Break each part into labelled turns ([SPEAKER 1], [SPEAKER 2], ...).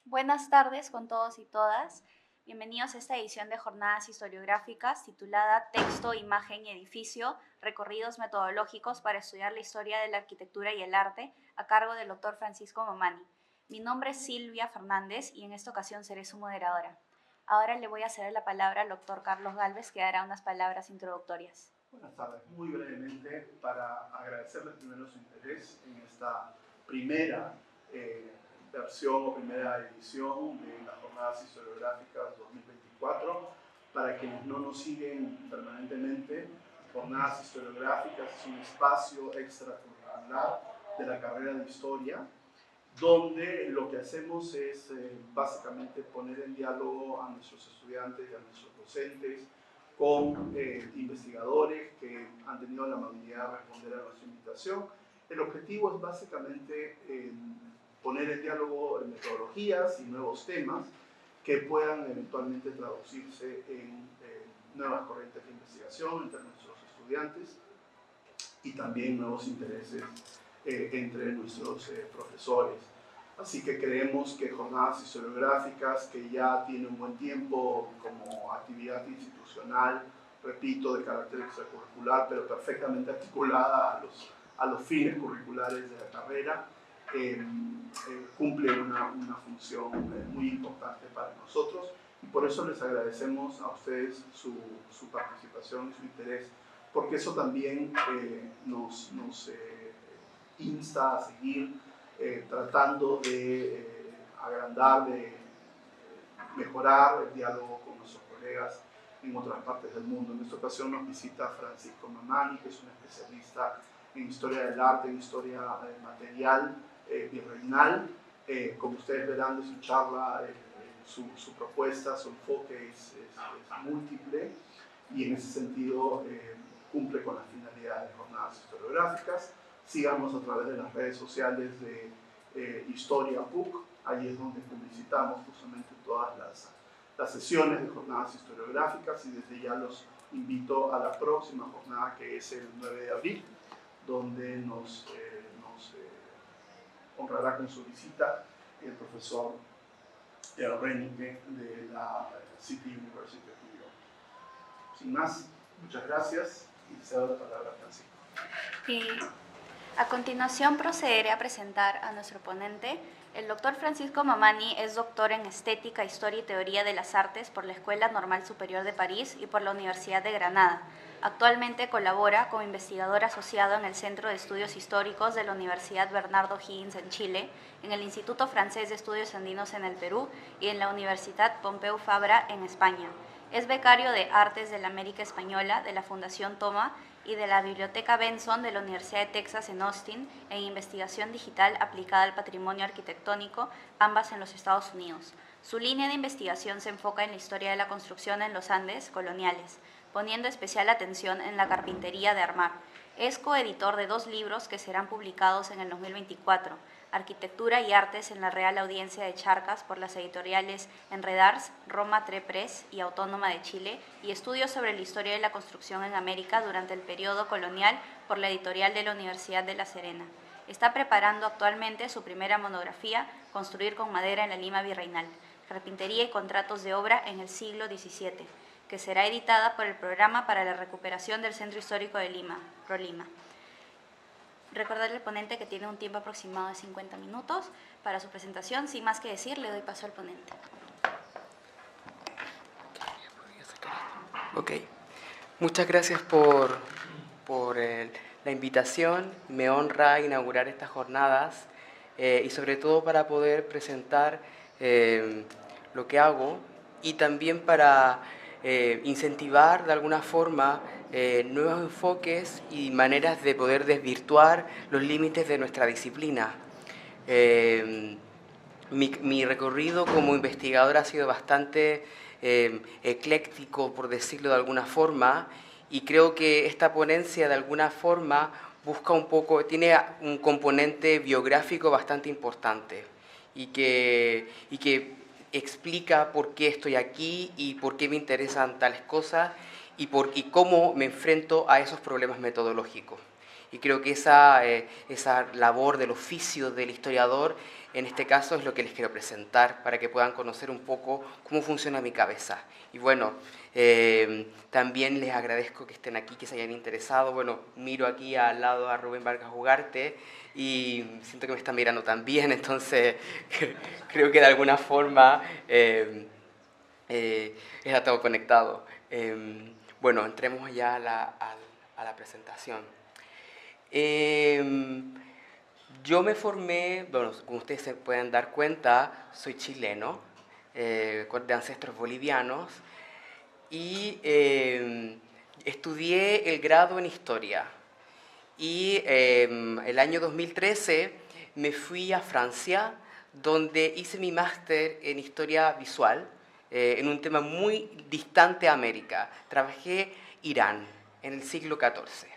[SPEAKER 1] Buenas tardes con todos y todas. Bienvenidos a esta edición de Jornadas Historiográficas titulada Texto, Imagen y Edificio, recorridos metodológicos para estudiar la historia de la arquitectura y el arte, a cargo del doctor Francisco Mamani. Mi nombre es Silvia Fernández y en esta ocasión seré su moderadora. Ahora le voy a ceder la palabra al doctor Carlos Gálvez, que dará unas palabras introductorias.
[SPEAKER 2] Buenas tardes. Muy brevemente, para agradecerles primero su interés en esta primera versión o primera edición de las Jornadas Historiográficas 2024. Para quienes no nos siguen permanentemente, Jornadas Historiográficas es un espacio extracurricular de la carrera de Historia, donde lo que hacemos es básicamente poner en diálogo a nuestros estudiantes y a nuestros docentes con investigadores que han tenido la amabilidad de responder a nuestra invitación. El objetivo es básicamente poner en diálogo metodologías y nuevos temas que puedan eventualmente traducirse en nuevas corrientes de investigación entre nuestros estudiantes y también nuevos intereses entre nuestros profesores. Así que creemos que Jornadas Historiográficas, que ya tiene un buen tiempo como actividad institucional, repito, de carácter extracurricular, pero perfectamente articulada a los fines curriculares de la carrera, cumple una función muy importante para nosotros, y por eso les agradecemos a ustedes su participación y su interés, porque eso también nos insta a seguir tratando de agrandar, de mejorar el diálogo con nuestros colegas en otras partes del mundo. En esta ocasión nos visita Francisco Mamani, que es un especialista en historia del arte, en historia material virreinal. Como ustedes verán de su charla, su propuesta, su enfoque es múltiple, y en ese sentido cumple con las finalidades de Jornadas Historiográficas. Síganos a través de las redes sociales de Historia PUC, ahí es donde publicitamos justamente todas las sesiones de Jornadas Historiográficas, y desde ya los invito a la próxima jornada, que es el 9 de abril, donde nos honrará con su visita el profesor Renike de la City University of New York. Sin más, muchas gracias y cedo la palabra a Francisco.
[SPEAKER 1] A continuación procederé a presentar a nuestro ponente. El doctor Francisco Mamani es doctor en Estética, Historia y Teoría de las Artes por la Escuela Normal Superior de París y por la Universidad de Granada. Actualmente colabora como investigador asociado en el Centro de Estudios Históricos de la Universidad Bernardo Higgins en Chile, en el Instituto Francés de Estudios Andinos en el Perú y en la Universidad Pompeu Fabra en España. Es becario de Artes de la América Española de la Fundación Toma y de la Biblioteca Benson de la Universidad de Texas en Austin en investigación digital aplicada al patrimonio arquitectónico, ambas en los Estados Unidos. Su línea de investigación se enfoca en la historia de la construcción en los Andes coloniales, poniendo especial atención en la carpintería de armar. Es coeditor de 2 libros que serán publicados en el 2024, Arquitectura y Artes en la Real Audiencia de Charcas por las editoriales Enredars, Roma Tre Press y Autónoma de Chile, y Estudios sobre la historia de la construcción en América durante el periodo colonial por la editorial de la Universidad de La Serena. Está preparando actualmente su primera monografía, Construir con madera en la Lima virreinal, carpintería y contratos de obra en el siglo XVII, que será editada por el Programa para la Recuperación del Centro Histórico de Lima, ProLima. Recordarle al ponente que tiene un tiempo aproximado de 50 minutos para su presentación. Sin más que decir, le doy paso al ponente.
[SPEAKER 3] Ok. Muchas gracias por la invitación. Me honra inaugurar estas jornadas y sobre todo para poder presentar lo que hago, y también para incentivar de alguna forma nuevos enfoques y maneras de poder desvirtuar los límites de nuestra disciplina. Mi recorrido como investigador ha sido bastante ecléctico, por decirlo de alguna forma, y creo que esta ponencia de alguna forma busca un poco, tiene un componente biográfico bastante importante y que explica por qué estoy aquí y por qué me interesan tales cosas y cómo me enfrento a esos problemas metodológicos. Y creo que esa labor del oficio del historiador, en este caso, es lo que les quiero presentar para que puedan conocer un poco cómo funciona mi cabeza. Y bueno, también les agradezco que estén aquí, que se hayan interesado. Bueno, miro aquí al lado a Rubén Vargas Ugarte y siento que me están mirando también, entonces creo que de alguna forma está todo conectado. Bueno, entremos ya a la presentación. Yo me formé, bueno, como ustedes se pueden dar cuenta, soy chileno, de ancestros bolivianos, y estudié el grado en Historia. Y el año 2013 me fui a Francia, donde hice mi máster en Historia Visual, en un tema muy distante a América. Trabajé Irán en el siglo XIV.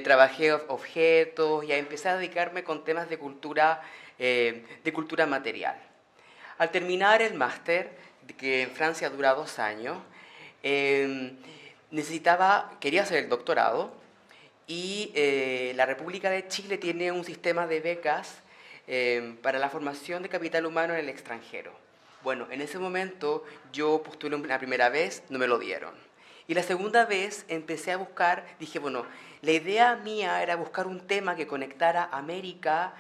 [SPEAKER 3] Trabajé objetos y empecé a dedicarme con temas de cultura material. Al terminar el máster, que en Francia dura 2 años, quería hacer el doctorado y la República de Chile tiene un sistema de becas para la formación de capital humano en el extranjero. Bueno, en ese momento yo postulé la primera vez, no me lo dieron. Y la segunda vez empecé a buscar, dije, bueno, la idea mía era buscar un tema que conectara América,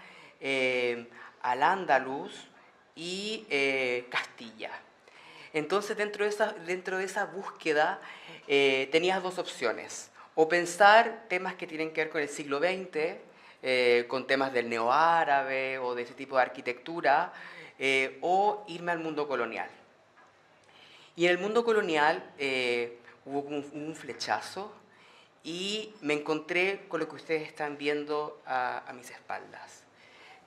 [SPEAKER 3] al Andaluz y Castilla. Entonces, dentro de esa búsqueda, tenías 2 opciones. O pensar temas que tienen que ver con el siglo XX, con temas del neoárabe o de ese tipo de arquitectura, o irme al mundo colonial. Y en el mundo colonial hubo un flechazo y me encontré con lo que ustedes están viendo a mis espaldas,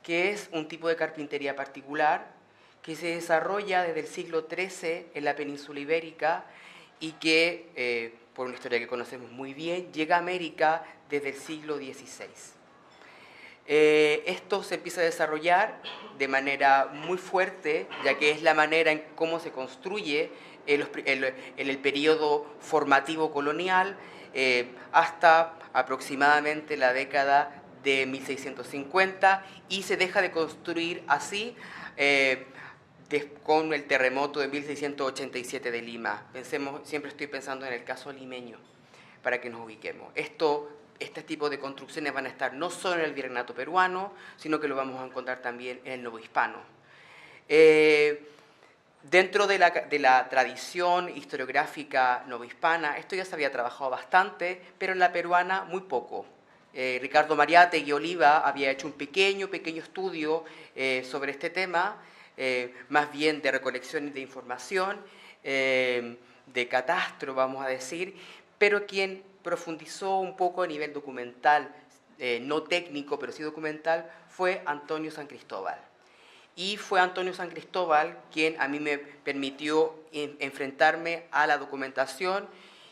[SPEAKER 3] que es un tipo de carpintería particular que se desarrolla desde el siglo XIII en la península ibérica y que, por una historia que conocemos muy bien, llega a América desde el siglo XVI. Esto se empieza a desarrollar de manera muy fuerte, ya que es la manera en cómo se construye en el periodo formativo colonial hasta aproximadamente la década de 1650 y se deja de construir así con el terremoto de 1687 de Lima. Siempre estoy pensando en el caso limeño, para que nos ubiquemos. Este tipo de construcciones van a estar no solo en el virreinato peruano, sino que lo vamos a encontrar también en el novohispano. Dentro de la tradición historiográfica novohispana, esto ya se había trabajado bastante, pero en la peruana muy poco. Ricardo Mariátegui Oliva había hecho un pequeño estudio sobre este tema, más bien de recolección y de información, de catastro, vamos a decir, pero quien profundizó un poco a nivel documental, no técnico, pero sí documental, fue Antonio San Cristóbal. Y fue Antonio San Cristóbal quien a mí me permitió enfrentarme a la documentación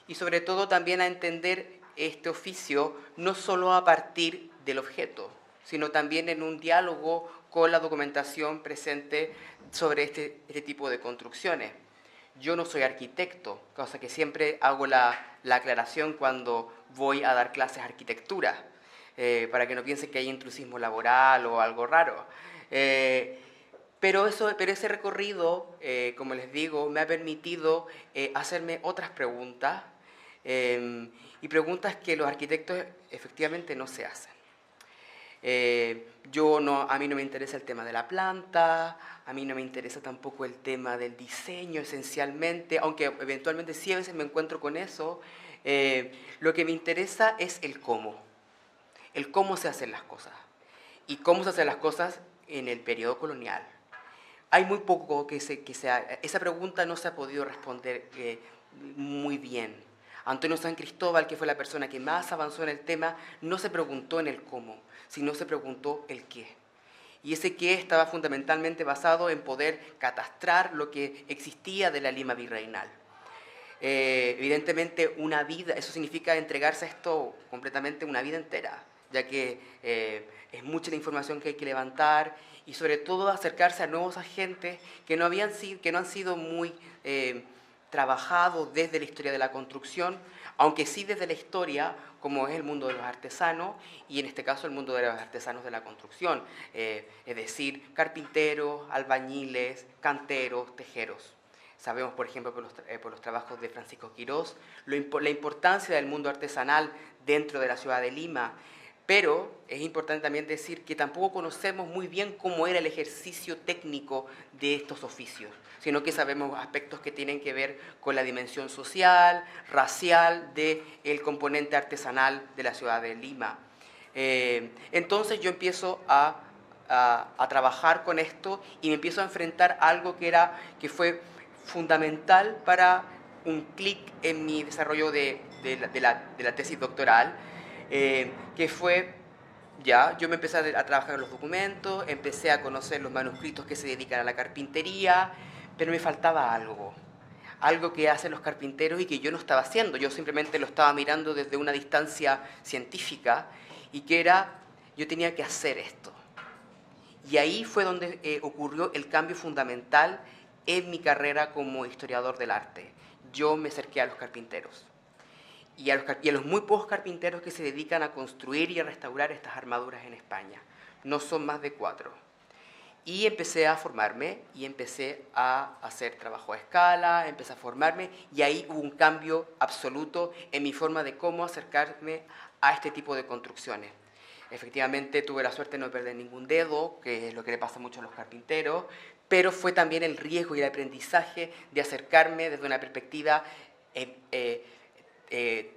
[SPEAKER 3] y sobre todo también a entender este oficio no solo a partir del objeto, sino también en un diálogo con la documentación presente sobre este tipo de construcciones. Yo no soy arquitecto, cosa que siempre hago la aclaración cuando voy a dar clases de arquitectura, para que no piensen que hay intrusismo laboral o algo raro. Pero ese recorrido, como les digo, me ha permitido hacerme otras preguntas y preguntas que los arquitectos efectivamente no se hacen. A mí no me interesa el tema de la planta, a mí no me interesa tampoco el tema del diseño esencialmente, aunque eventualmente sí a veces me encuentro con eso. Lo que me interesa es el cómo se hacen las cosas y cómo se hacen las cosas en el periodo colonial. Hay muy poco esa pregunta no se ha podido responder muy bien. Antonio San Cristóbal, que fue la persona que más avanzó en el tema, no se preguntó en el cómo, sino se preguntó el qué. Y ese qué estaba fundamentalmente basado en poder catastrar lo que existía de la Lima virreinal. Evidentemente una vida, eso significa entregarse a esto completamente una vida entera, ya que es mucha la información que hay que levantar y sobre todo acercarse a nuevos agentes que no han sido muy trabajado desde la historia de la construcción, aunque sí desde la historia, como es el mundo de los artesanos, y en este caso el mundo de los artesanos de la construcción, es decir, carpinteros, albañiles, canteros, tejeros. Sabemos, por ejemplo, por los trabajos de Francisco Quirós, la importancia del mundo artesanal dentro de la ciudad de Lima, pero es importante también decir que tampoco conocemos muy bien cómo era el ejercicio técnico de estos oficios, sino que sabemos aspectos que tienen que ver con la dimensión social, racial del componente artesanal de la ciudad de Lima. Entonces yo empiezo a trabajar con esto y me empiezo a enfrentar a algo que fue fundamental para un clic en mi desarrollo de la tesis doctoral, que fue, yo me empecé a trabajar en los documentos, empecé a conocer los manuscritos que se dedican a la carpintería, pero me faltaba algo que hacen los carpinteros y que yo no estaba haciendo, yo simplemente lo estaba mirando desde una distancia científica, y que era, yo tenía que hacer esto. Y ahí fue donde ocurrió el cambio fundamental en mi carrera como historiador del arte. Yo me acerqué a los carpinteros y a los muy pocos carpinteros que se dedican a construir y a restaurar estas armaduras en España. No son más de 4. Y empecé a formarme y empecé a hacer trabajo a escala, empecé a formarme, y ahí hubo un cambio absoluto en mi forma de cómo acercarme a este tipo de construcciones. Efectivamente tuve la suerte de no perder ningún dedo, que es lo que le pasa mucho a los carpinteros, pero fue también el riesgo y el aprendizaje de acercarme desde una perspectiva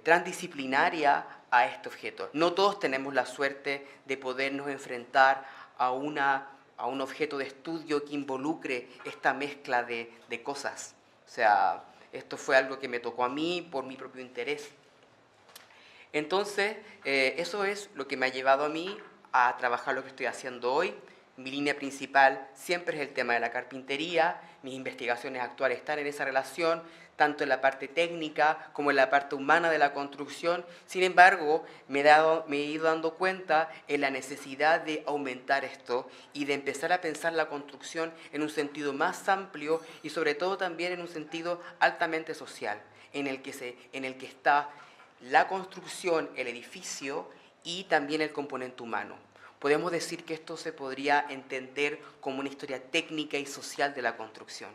[SPEAKER 3] transdisciplinaria a este objeto. No todos tenemos la suerte de podernos enfrentar a un objeto de estudio que involucre esta mezcla de cosas. O sea, esto fue algo que me tocó a mí por mi propio interés. Entonces, eso es lo que me ha llevado a mí a trabajar lo que estoy haciendo hoy. Mi línea principal siempre es el tema de la carpintería. Mis investigaciones actuales están en esa relación, tanto en la parte técnica como en la parte humana de la construcción. Sin embargo, me he ido dando cuenta en la necesidad de aumentar esto y de empezar a pensar la construcción en un sentido más amplio y sobre todo también en un sentido altamente social, en el que está la construcción, el edificio y también el componente humano. Podemos decir que esto se podría entender como una historia técnica y social de la construcción.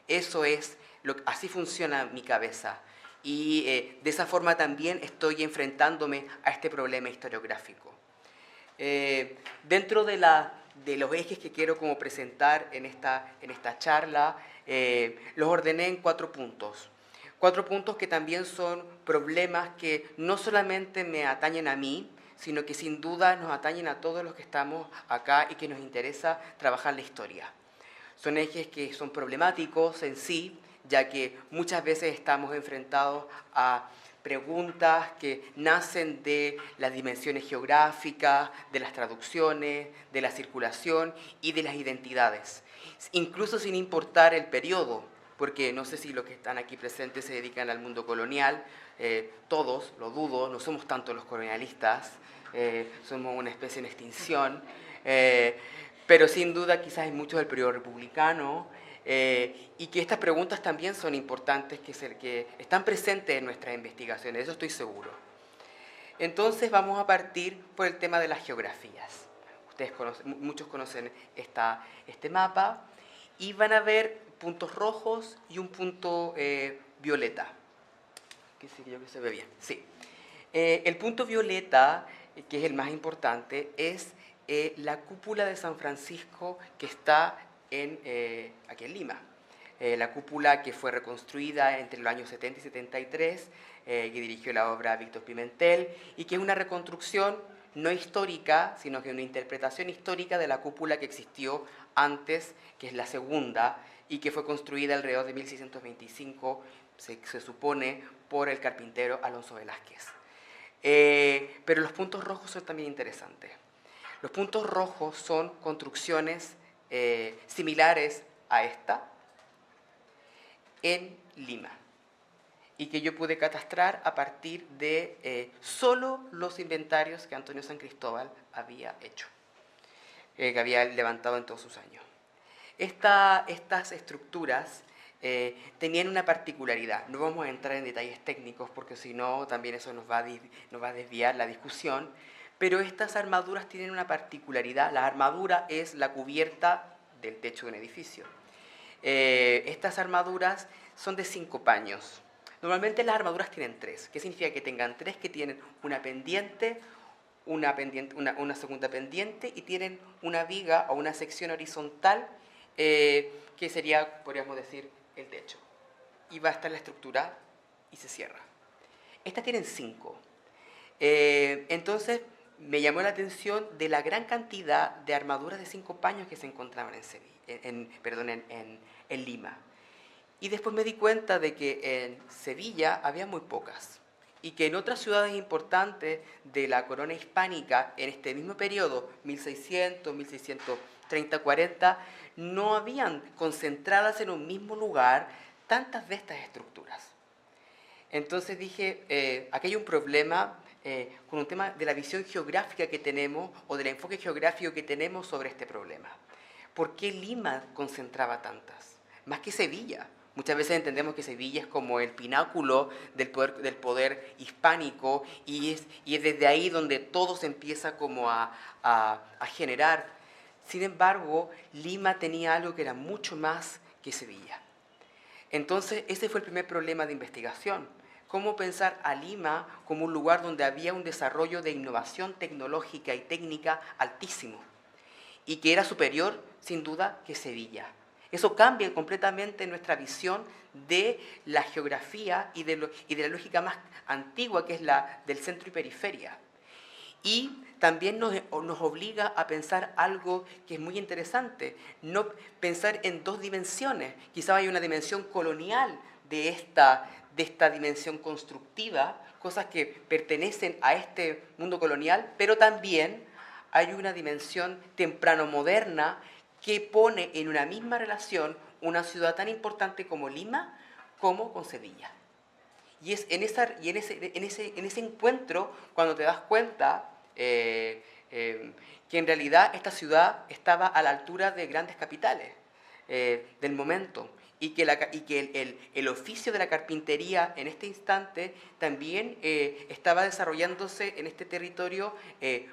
[SPEAKER 3] Eso es, así funciona mi cabeza. Y de esa forma también estoy enfrentándome a este problema historiográfico. Dentro de los ejes que quiero como presentar en esta charla, los ordené en 4 puntos. 4 puntos que también son problemas que no solamente me atañen a mí, sino que sin duda nos atañen a todos los que estamos acá y que nos interesa trabajar la historia. Son ejes que son problemáticos en sí, ya que muchas veces estamos enfrentados a preguntas que nacen de las dimensiones geográficas, de las traducciones, de la circulación y de las identidades, incluso sin importar el periodo, porque no sé si los que están aquí presentes se dedican al mundo colonial, todos, lo dudo, no somos tanto los colonialistas, somos una especie en extinción, pero sin duda quizás hay muchos del periodo republicano, y que estas preguntas también son importantes, que están presentes en nuestras investigaciones, eso estoy seguro. Entonces vamos a partir por el tema de las geografías. Muchos conocen este mapa, y van a ver puntos rojos y un punto violeta. Que sí, yo creo que se ve bien. Sí. El punto violeta, que es el más importante, es la cúpula de San Francisco que está aquí en Lima. La cúpula que fue reconstruida entre los años 70 y 73, que dirigió la obra Víctor Pimentel, y que es una reconstrucción no histórica, sino que una interpretación histórica de la cúpula que existió antes, que es la segunda, y que fue construida alrededor de 1625, se supone, por el carpintero Alonso Velázquez. Pero los puntos rojos son también interesantes. Los puntos rojos son construcciones similares a esta en Lima, y que yo pude catastrar a partir de solo los inventarios que Antonio San Cristóbal había hecho, que había levantado en todos sus años. Estas estructuras tenían una particularidad. No vamos a entrar en detalles técnicos porque si no también eso nos va a desviar la discusión, pero estas armaduras tienen una particularidad. La armadura es la cubierta del techo de un edificio. Estas armaduras son de 5 paños. Normalmente las armaduras tienen 3. ¿Qué significa que tengan 3? Que tienen una pendiente, una segunda pendiente y tienen una viga o una sección horizontal que sería, podríamos decir, el techo. Y va a estar la estructura y se cierra. Estas tienen 5. Entonces me llamó la atención de la gran cantidad de armaduras de 5 paños que se encontraban en Lima. Y después me di cuenta de que en Sevilla había muy pocas y que en otras ciudades importantes de la corona hispánica, en este mismo periodo, 1600, 1630, 40, no habían concentradas en un mismo lugar tantas de estas estructuras. Entonces dije, aquí hay un problema con un tema de la visión geográfica que tenemos o del enfoque geográfico que tenemos sobre este problema. ¿Por qué Lima concentraba tantas? Más que Sevilla. Muchas veces entendemos que Sevilla es como el pináculo del poder hispánico y es desde ahí donde todo se empieza como a generar. Sin embargo, Lima tenía algo que era mucho más que Sevilla. Entonces, ese fue el primer problema de investigación. Cómo pensar a Lima como un lugar donde había un desarrollo de innovación tecnológica y técnica altísimo y que era superior, sin duda, que Sevilla. Eso cambia completamente nuestra visión de la geografía y de la lógica más antigua, que es la del centro y periferia. Y también nos obliga a pensar algo que es muy interesante, no pensar en 2 dimensiones. Quizás hay una dimensión colonial de esta dimensión constructiva, cosas que pertenecen a este mundo colonial, pero también hay una dimensión temprano-moderna que pone en una misma relación una ciudad tan importante como Lima como con Sevilla. Y es en ese encuentro cuando te das cuenta que en realidad esta ciudad estaba a la altura de grandes capitales del momento y que el oficio de la carpintería en este instante también estaba desarrollándose en este territorio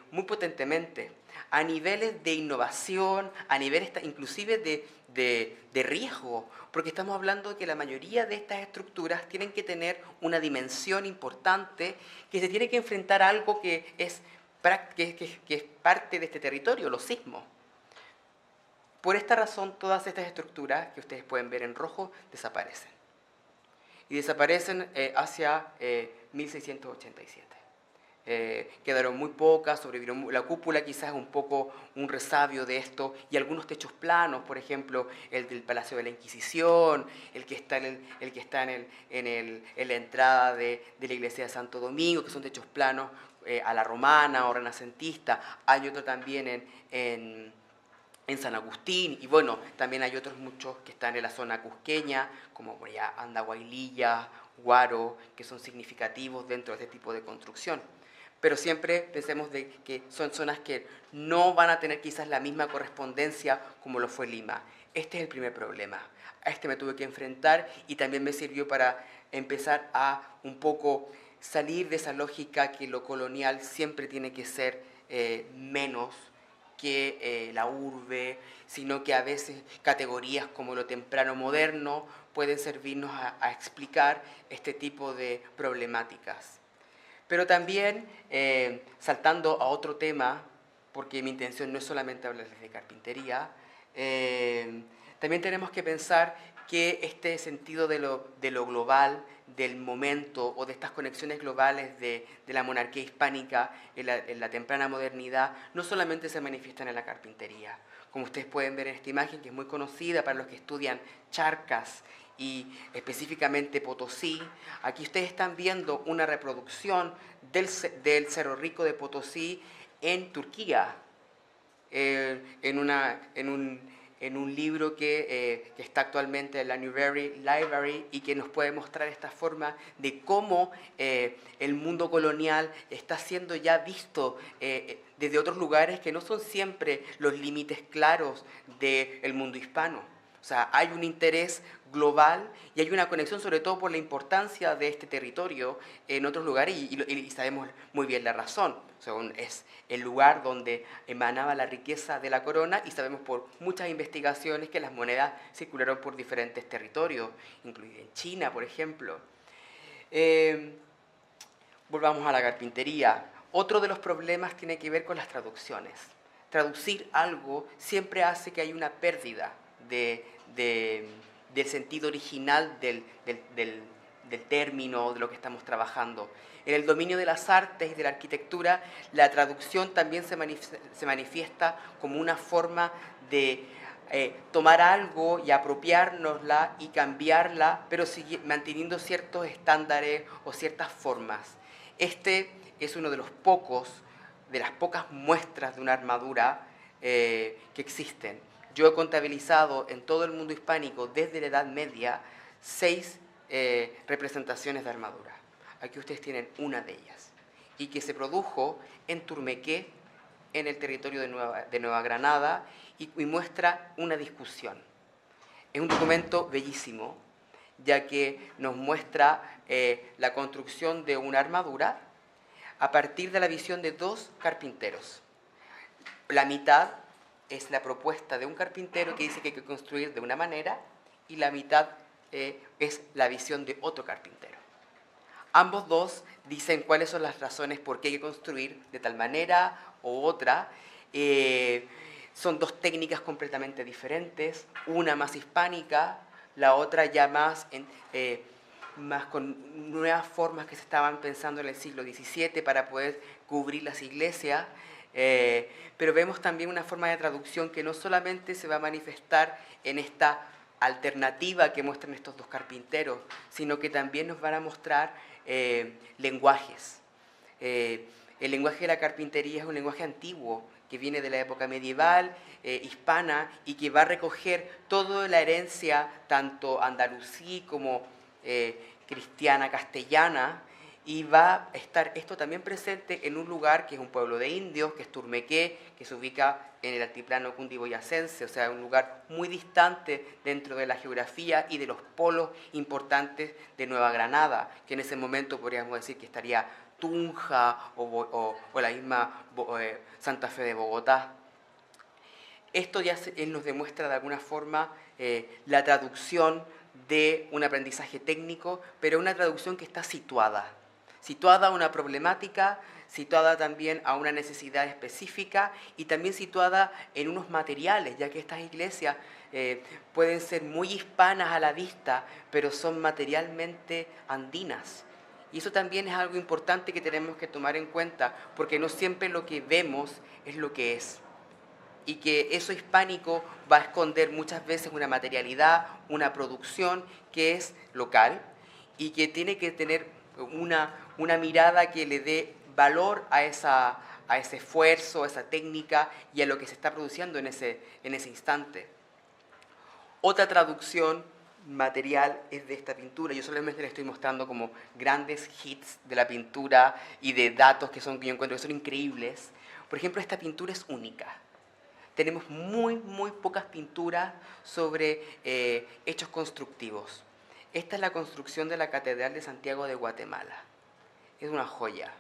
[SPEAKER 3] muy potentemente, a niveles de innovación, a niveles inclusive de riesgo, porque estamos hablando de que la mayoría de estas estructuras tienen que tener una dimensión importante, que se tiene que enfrentar a algo que es parte de este territorio, los sismos. Por esta razón, todas estas estructuras que ustedes pueden ver en rojo desaparecen. Y desaparecen hacia 1687. Quedaron muy pocas, sobrevivieron. La cúpula quizás es un poco un resabio de esto, y algunos techos planos, por ejemplo, el del Palacio de la Inquisición, el que está en la entrada de la iglesia de Santo Domingo, que son techos planos a la romana o renacentista. Hay otro también en San Agustín, y bueno, también hay otros muchos que están en la zona cusqueña, como por allá Andahuaylilla, Guaro, que son significativos dentro de este tipo de construcción. Pero siempre pensemos de que son zonas que no van a tener quizás la misma correspondencia como lo fue Lima. Este es el primer problema. A este me tuve que enfrentar y también me sirvió para empezar a un poco salir de esa lógica que lo colonial siempre tiene que ser menos que la urbe, sino que a veces categorías como lo temprano moderno pueden servirnos a explicar este tipo de problemáticas. Pero también, saltando a otro tema, porque mi intención no es solamente hablarles de carpintería, también tenemos que pensar que este sentido de lo global, del momento o de estas conexiones globales de la monarquía hispánica en la temprana modernidad, no solamente se manifiestan en la carpintería. Como ustedes pueden ver en esta imagen, que es muy conocida para los que estudian Charcas y específicamente Potosí, aquí ustedes están viendo una reproducción del Cerro Rico de Potosí en Turquía, en un libro que está actualmente en la Newberry Library y que nos puede mostrar esta forma de cómo el mundo colonial está siendo ya visto desde otros lugares que no son siempre los límites claros del mundo hispano. sea, hay un interés global y hay una conexión sobre todo por la importancia de este territorio en otros lugares y sabemos muy bien la razón. O sea, es el lugar donde emanaba la riqueza de la corona y sabemos por muchas investigaciones que las monedas circularon por diferentes territorios, incluido en China, por ejemplo. Volvamos a la carpintería. Otro de los problemas tiene que ver con las traducciones. Traducir algo siempre hace que haya una pérdida del sentido original del término, de lo que estamos trabajando. En el dominio de las artes y de la arquitectura, la traducción también se manifiesta como una forma de tomar algo y apropiárnosla y cambiarla, pero manteniendo ciertos estándares o ciertas formas. Este es uno de las pocas muestras de una armadura que existen. Yo he contabilizado en todo el mundo hispánico, desde la Edad Media, 6 representaciones de armadura. Aquí ustedes tienen una de ellas, y que se produjo en Turmequé, en el territorio de Nueva Granada, y muestra una discusión. Es un documento bellísimo, ya que nos muestra la construcción de una armadura a partir de la visión de 2 carpinteros. La mitad es la propuesta de un carpintero que dice que hay que construir de una manera y la mitad es la visión de otro carpintero. Ambos dos dicen cuáles son las razones por qué hay que construir de tal manera u otra. Son 2 técnicas completamente diferentes, una más hispánica, la otra ya más con nuevas formas que se estaban pensando en el siglo XVII para poder cubrir las iglesias. Pero vemos también una forma de traducción que no solamente se va a manifestar en esta alternativa que muestran estos 2 carpinteros, sino que también nos van a mostrar lenguajes. El lenguaje de la carpintería es un lenguaje antiguo que viene de la época medieval, hispana, y que va a recoger toda la herencia, tanto andalusí como cristiana, castellana, y va a estar esto también presente en un lugar que es un pueblo de indios, que es Turmequé, que se ubica en el altiplano cundiboyacense, o sea, un lugar muy distante dentro de la geografía y de los polos importantes de Nueva Granada, que en ese momento podríamos decir que estaría Tunja o la misma Santa Fe de Bogotá. Esto ya nos demuestra de alguna forma la traducción de un aprendizaje técnico, pero una traducción que está situada a una problemática, situada también a una necesidad específica y también situada en unos materiales, ya que estas iglesias pueden ser muy hispanas a la vista, pero son materialmente andinas. Y eso también es algo importante que tenemos que tomar en cuenta, porque no siempre lo que vemos es lo que es. Y que eso hispánico va a esconder muchas veces una materialidad, una producción que es local y que tiene que tener una mirada que le dé valor a ese esfuerzo, a esa técnica y a lo que se está produciendo en ese instante. Otra traducción material es de esta pintura. Yo solamente le estoy mostrando como grandes hits de la pintura y de datos que yo encuentro que son increíbles. Por ejemplo, esta pintura es única. Tenemos muy pocas pinturas sobre hechos constructivos. Esta es la construcción de la Catedral de Santiago de Guatemala. Es una joya.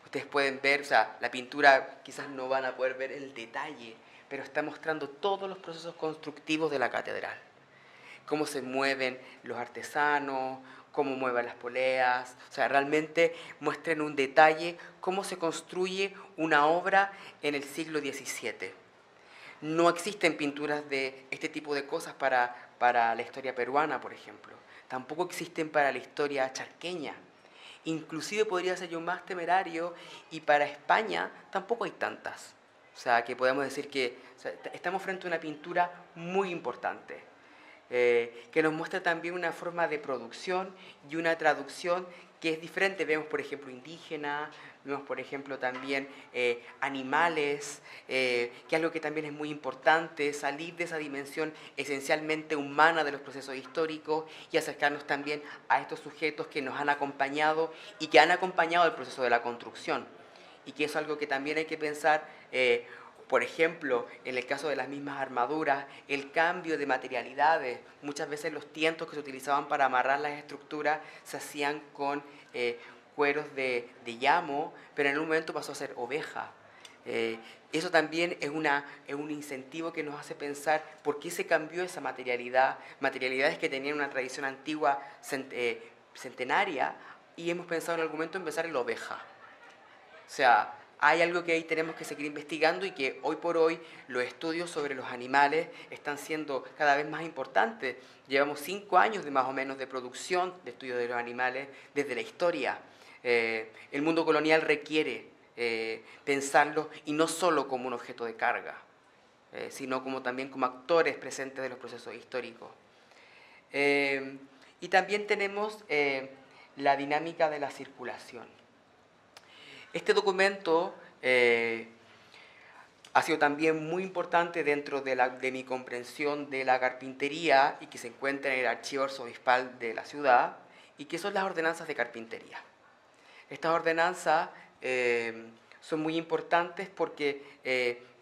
[SPEAKER 3] Ustedes pueden ver, o sea, la pintura quizás no van a poder ver el detalle, pero está mostrando todos los procesos constructivos de la catedral. Cómo se mueven los artesanos, cómo mueven las poleas. O sea, realmente muestra en un detalle cómo se construye una obra en el siglo XVII. No existen pinturas de este tipo de cosas para la historia peruana, por ejemplo. Tampoco existen para la historia charqueña. Inclusive podría ser yo más temerario, y para España tampoco hay tantas. O sea, que podemos decir que estamos frente a una pintura muy importante, que nos muestra también una forma de producción y una traducción que es diferente. Vemos, por ejemplo, indígenas, vemos, por ejemplo, también animales, que es algo que también es muy importante, salir de esa dimensión esencialmente humana de los procesos históricos y acercarnos también a estos sujetos que nos han acompañado y que han acompañado el proceso de la construcción. Y que es algo que también hay que pensar, Por ejemplo, en el caso de las mismas armaduras, el cambio de materialidades. Muchas veces los tientos que se utilizaban para amarrar las estructuras se hacían con cueros de llamo, pero en un momento pasó a ser oveja. Eso también es un incentivo que nos hace pensar por qué se cambió esa materialidad, materialidades que tenían una tradición antigua centenaria, y hemos pensado en algún momento empezar en la oveja. O sea, hay algo que ahí tenemos que seguir investigando y que hoy por hoy los estudios sobre los animales están siendo cada vez más importantes. Llevamos 5 años de más o menos de producción de estudios de los animales desde la historia. El mundo colonial requiere pensarlos y no solo como un objeto de carga, sino como también como actores presentes de los procesos históricos. Y también tenemos la dinámica de la circulación. Este documento ha sido también muy importante dentro de mi comprensión de la carpintería y que se encuentra en el archivo arzobispal de la ciudad, y que son las ordenanzas de carpintería. Estas ordenanzas son muy importantes porque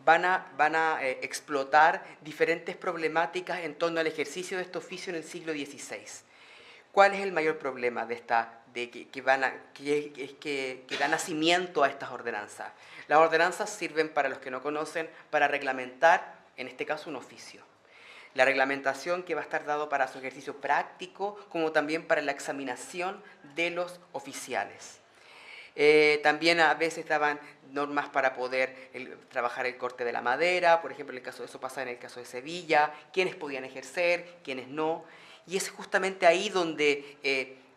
[SPEAKER 3] van a explotar diferentes problemáticas en torno al ejercicio de este oficio en el siglo XVI. ¿Cuál es el mayor problema que da nacimiento a estas ordenanzas? Las ordenanzas sirven, para los que no conocen, para reglamentar, en este caso, un oficio. La reglamentación que va a estar dado para su ejercicio práctico, como también para la examinación de los oficiales. También a veces daban normas para poder trabajar el corte de la madera, por ejemplo, eso pasa en el caso de Sevilla, quiénes podían ejercer, quiénes no. Y es justamente ahí donde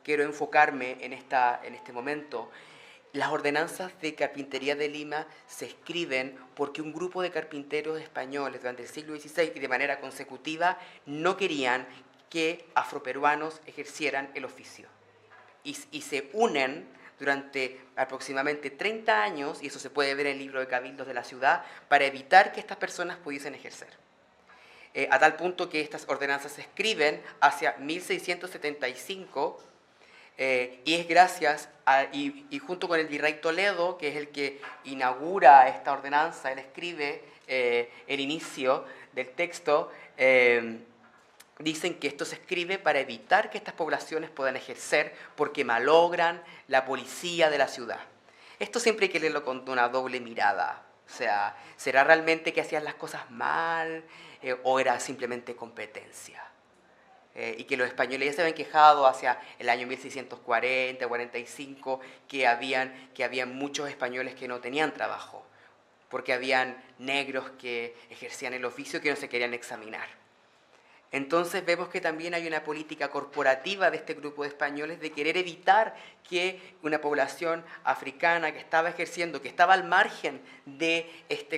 [SPEAKER 3] quiero enfocarme en este momento. Las ordenanzas de carpintería de Lima se escriben porque un grupo de carpinteros españoles durante el siglo XVI y de manera consecutiva no querían que afroperuanos ejercieran el oficio. Y se unen durante aproximadamente 30 años, y eso se puede ver en el libro de cabildos de la ciudad, para evitar que estas personas pudiesen ejercer. A tal punto que estas ordenanzas se escriben hacia 1675, y es gracias y junto con el virrey Toledo, que es el que inaugura esta ordenanza, él escribe el inicio del texto, dicen que esto se escribe para evitar que estas poblaciones puedan ejercer porque malogran la policía de la ciudad. Esto siempre hay que leerlo con una doble mirada. O sea, ¿será realmente que hacían las cosas mal o era simplemente competencia? Y que los españoles ya se habían quejado hacia el año 1640, 45, que habían muchos españoles que no tenían trabajo, porque habían negros que ejercían el oficio que no se querían examinar. Entonces vemos que también hay una política corporativa de este grupo de españoles de querer evitar que una población africana que estaba ejerciendo, que estaba al margen de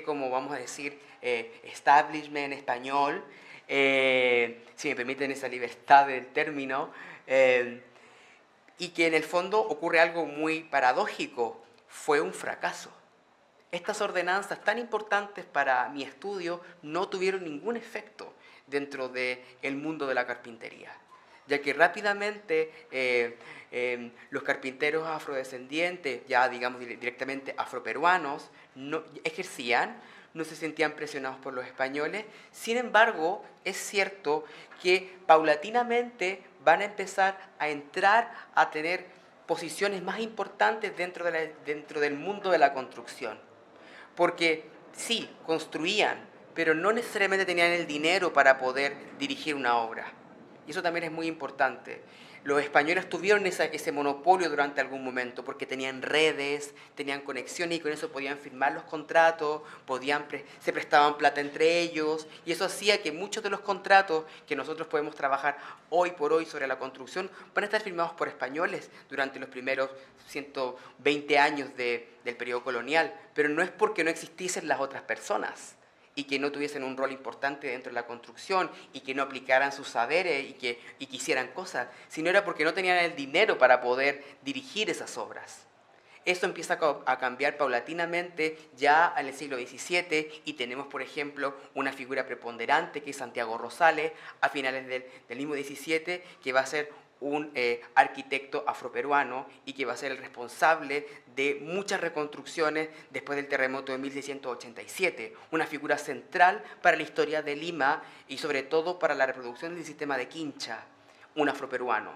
[SPEAKER 3] como vamos a decir, establishment español, si me permiten esa libertad del término, y que en el fondo ocurre algo muy paradójico, fue un fracaso. Estas ordenanzas tan importantes para mi estudio no tuvieron ningún efecto dentro del mundo de la carpintería, ya que rápidamente los carpinteros afrodescendientes, ya digamos directamente afroperuanos, no ejercían, no se sentían presionados por los españoles. Sin embargo, es cierto que paulatinamente van a empezar a entrar a tener posiciones más importantes dentro del mundo de la construcción, porque sí, construían, pero no necesariamente tenían el dinero para poder dirigir una obra. Y eso también es muy importante. Los españoles tuvieron ese monopolio durante algún momento porque tenían redes, tenían conexiones y con eso podían firmar los contratos, se prestaban plata entre ellos, y eso hacía que muchos de los contratos que nosotros podemos trabajar hoy por hoy sobre la construcción van a estar firmados por españoles durante los primeros 120 años del periodo colonial, pero no es porque no existiesen las otras personas y que no tuviesen un rol importante dentro de la construcción y que no aplicaran sus saberes y que hicieran cosas, sino era porque no tenían el dinero para poder dirigir esas obras. Eso empieza a cambiar paulatinamente ya en el siglo XVII y tenemos, por ejemplo, una figura preponderante que es Santiago Rosales a finales del mismo XVII, que va a ser un arquitecto afroperuano y que va a ser el responsable de muchas reconstrucciones después del terremoto de 1687, una figura central para la historia de Lima y sobre todo para la reproducción del sistema de Quincha, un afroperuano.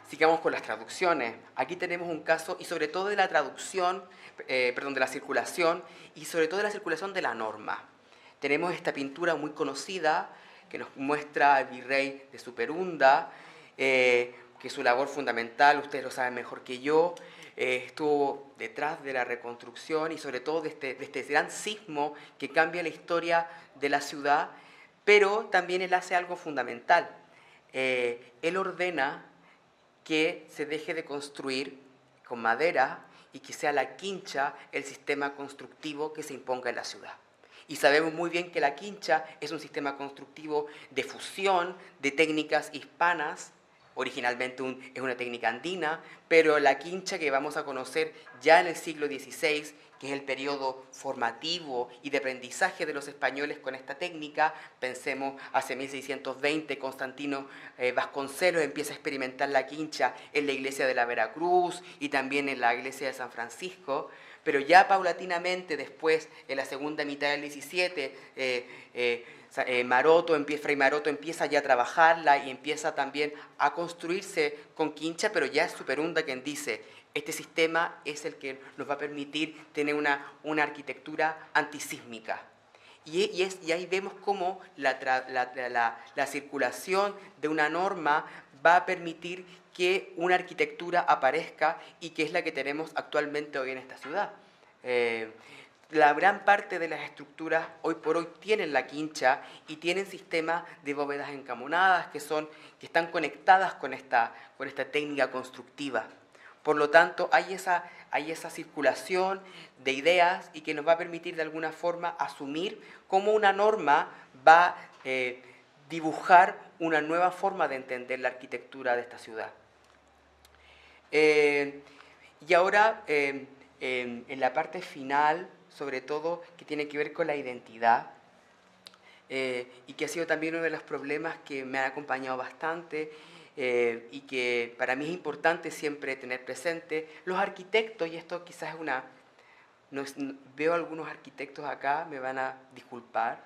[SPEAKER 3] Sigamos con las traducciones. Aquí tenemos un caso, y sobre todo de la traducción, de la circulación, y sobre todo de la circulación de la norma. Tenemos esta pintura muy conocida que nos muestra al virrey de Superunda, que su labor fundamental, ustedes lo saben mejor que yo, estuvo detrás de la reconstrucción y sobre todo de este gran sismo que cambia la historia de la ciudad, pero también él hace algo fundamental. Él ordena que se deje de construir con madera y que sea la quincha el sistema constructivo que se imponga en la ciudad. Y sabemos muy bien que la quincha es un sistema constructivo de fusión de técnicas hispanas, originalmente es una técnica andina, pero la quincha que vamos a conocer ya en el siglo XVI, que es el periodo formativo y de aprendizaje de los españoles con esta técnica, pensemos hacia 1620, Constantino Vasconcelos empieza a experimentar la quincha en la iglesia de la Veracruz y también en la iglesia de San Francisco, pero ya paulatinamente después, en la segunda mitad del 17, Fray Maroto empieza ya a trabajarla y empieza también a construirse con quincha, pero ya es Superunda quien dice, este sistema es el que nos va a permitir tener una arquitectura antisísmica. Y ahí vemos cómo la circulación de una norma va a permitir que una arquitectura aparezca y que es la que tenemos actualmente hoy en esta ciudad. La gran parte de las estructuras hoy por hoy tienen la quincha y tienen sistemas de bóvedas encamonadas que están conectadas con esta técnica constructiva. Por lo tanto, hay esa circulación de ideas y que nos va a permitir de alguna forma asumir cómo una norma va a dibujar una nueva forma de entender la arquitectura de esta ciudad. Y ahora, en la parte final, sobre todo, que tiene que ver con la identidad, y que ha sido también uno de los problemas que me ha acompañado bastante, y que para mí es importante siempre tener presente, los arquitectos, y esto quizás es veo algunos arquitectos acá, me van a disculpar,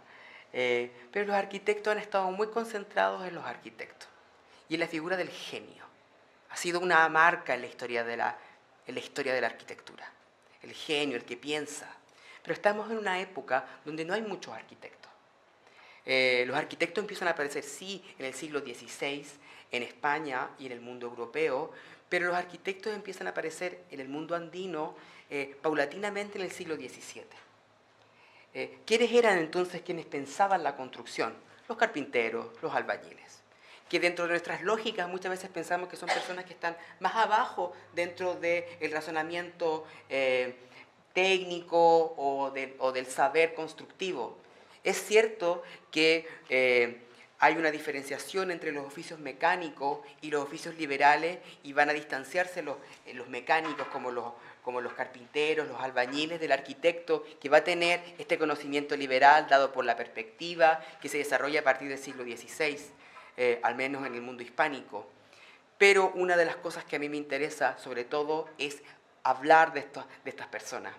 [SPEAKER 3] pero los arquitectos han estado muy concentrados en los arquitectos y en la figura del genio. Ha sido una marca en la historia de la arquitectura, el genio, el que piensa. Pero estamos en una época donde no hay muchos arquitectos. Los arquitectos empiezan a aparecer, sí, en el siglo XVI, en España y en el mundo europeo, pero los arquitectos empiezan a aparecer en el mundo andino paulatinamente en el siglo XVII. ¿Quiénes eran entonces quienes pensaban la construcción? Los carpinteros, los albañiles, que dentro de nuestras lógicas muchas veces pensamos que son personas que están más abajo dentro del razonamiento técnico o del saber constructivo. Es cierto que hay una diferenciación entre los oficios mecánicos y los oficios liberales y van a distanciarse los mecánicos como los carpinteros, los albañiles del arquitecto, que va a tener este conocimiento liberal dado por la perspectiva que se desarrolla a partir del siglo XVI, al menos en el mundo hispánico. Pero una de las cosas que a mí me interesa sobre todo es hablar de estas personas.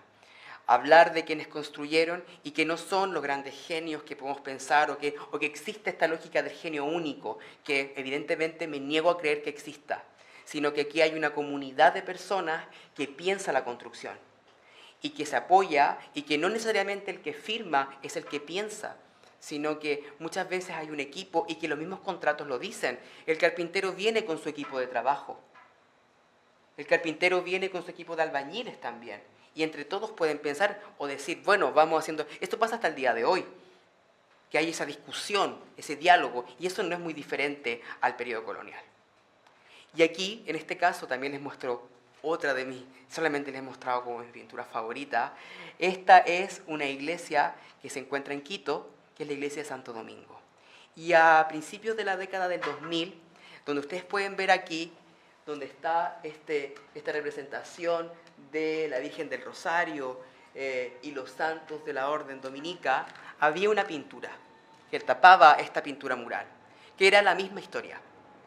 [SPEAKER 3] Hablar de quienes construyeron y que no son los grandes genios que podemos pensar o que existe esta lógica del genio único, que evidentemente me niego a creer que exista, sino que aquí hay una comunidad de personas que piensa la construcción y que se apoya y que no necesariamente el que firma es el que piensa, sino que muchas veces hay un equipo y que los mismos contratos lo dicen. El carpintero viene con su equipo de trabajo, el carpintero viene con su equipo de albañiles también. Y entre todos pueden pensar o decir, bueno, vamos haciendo... Esto pasa hasta el día de hoy, que hay esa discusión, ese diálogo, y eso no es muy diferente al periodo colonial. Y aquí, en este caso, también les muestro otra de mis... Solamente les he mostrado como mi pintura favorita. Esta es una iglesia que se encuentra en Quito, que es la iglesia de Santo Domingo. Y a principios de la década del 2000, donde ustedes pueden ver aquí, donde está esta representación de la Virgen del Rosario y los santos de la Orden Dominica, había una pintura que tapaba esta pintura mural, que era la misma historia.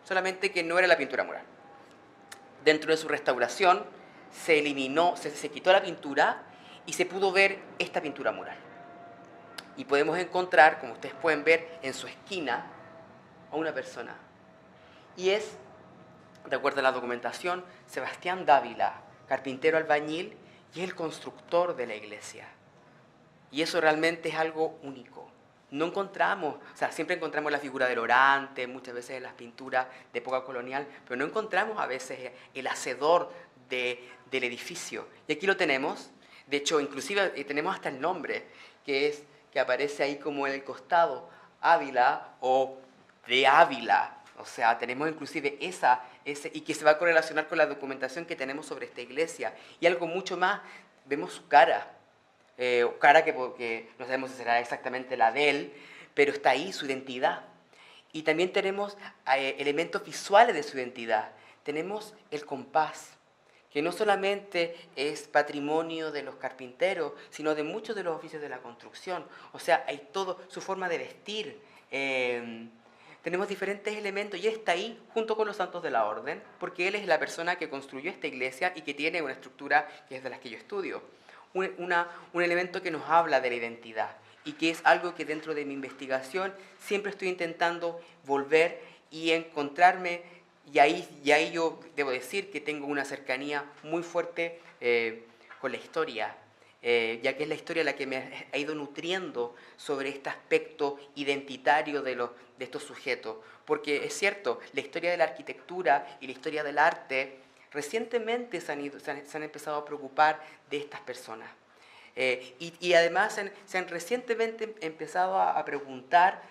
[SPEAKER 3] solamente que no era la pintura mural. Dentro de su restauración se eliminó, se quitó la pintura y se pudo ver esta pintura mural. Y podemos encontrar, como ustedes pueden ver, en su esquina a una persona. Y es, de acuerdo a la documentación, Sebastián Dávila, carpintero albañil y el constructor de la iglesia. Y eso realmente es algo único. No encontramos, o sea, siempre encontramos la figura del orante, muchas veces en las pinturas de época colonial, pero no encontramos a veces el hacedor del edificio. Y aquí lo tenemos. De hecho, inclusive tenemos hasta el nombre, que aparece ahí como en el costado, Ávila o de Ávila. O sea, tenemos inclusive y que se va a correlacionar con la documentación que tenemos sobre esta iglesia. Y algo mucho más, vemos su cara. Cara que no sabemos si será exactamente la de él, pero está ahí su identidad. Y también tenemos elementos visuales de su identidad. Tenemos el compás, que no solamente es patrimonio de los carpinteros, sino de muchos de los oficios de la construcción. O sea, hay todo, su forma de vestir. Tenemos diferentes elementos y él está ahí junto con los santos de la orden, porque él es la persona que construyó esta iglesia y que tiene una estructura que es de las que yo estudio. Un elemento que nos habla de la identidad y que es algo que dentro de mi investigación siempre estoy intentando volver y encontrarme, y ahí yo debo decir que tengo una cercanía muy fuerte con la historia, ya que es la historia la que me ha ido nutriendo sobre este aspecto identitario de estos sujetos. Porque es cierto, la historia de la arquitectura y la historia del arte recientemente se han empezado a preocupar de estas personas. Y además se han recientemente empezado a preguntar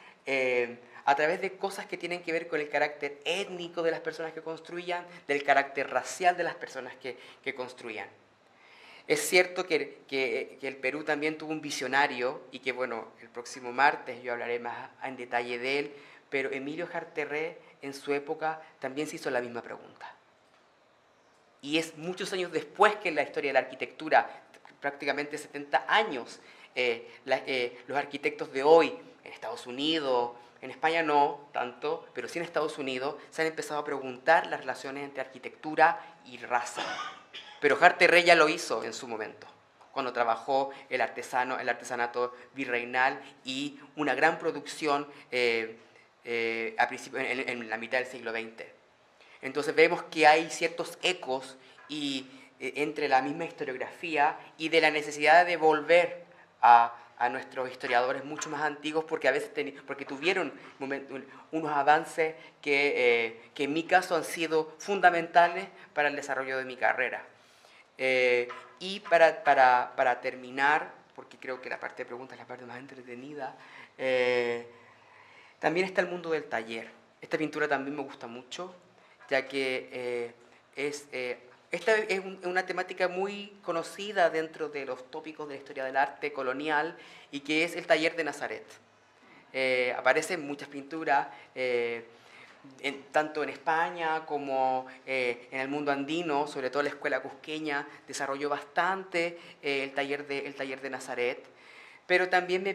[SPEAKER 3] a través de cosas que tienen que ver con el carácter étnico de las personas que construían, del carácter racial de las personas que construían. Es cierto que el Perú también tuvo un visionario y que, bueno, el próximo martes yo hablaré más en detalle de él, pero Emilio Jarterré en su época también se hizo la misma pregunta. Y es muchos años después que en la historia de la arquitectura, prácticamente 70 años, los arquitectos de hoy, en Estados Unidos, en España no tanto, pero sí en Estados Unidos, se han empezado a preguntar las relaciones entre arquitectura y raza. Pero Jarterré ya lo hizo en su momento, cuando trabajó el artesanato virreinal y una gran producción en la mitad del siglo XX. Entonces vemos que hay ciertos ecos entre la misma historiografía y de la necesidad de volver a nuestros historiadores mucho más antiguos, porque a veces porque tuvieron unos avances que en mi caso han sido fundamentales para el desarrollo de mi carrera. Y para terminar, porque creo que la parte de preguntas es la parte más entretenida, también está el mundo del taller. Esta pintura también me gusta mucho, ya que esta es una temática muy conocida dentro de los tópicos de la historia del arte colonial y que es el taller de Nazaret. Aparecen muchas pinturas, tanto en España como en el mundo andino, sobre todo la escuela cusqueña desarrolló bastante el taller de Nazaret. Pero también me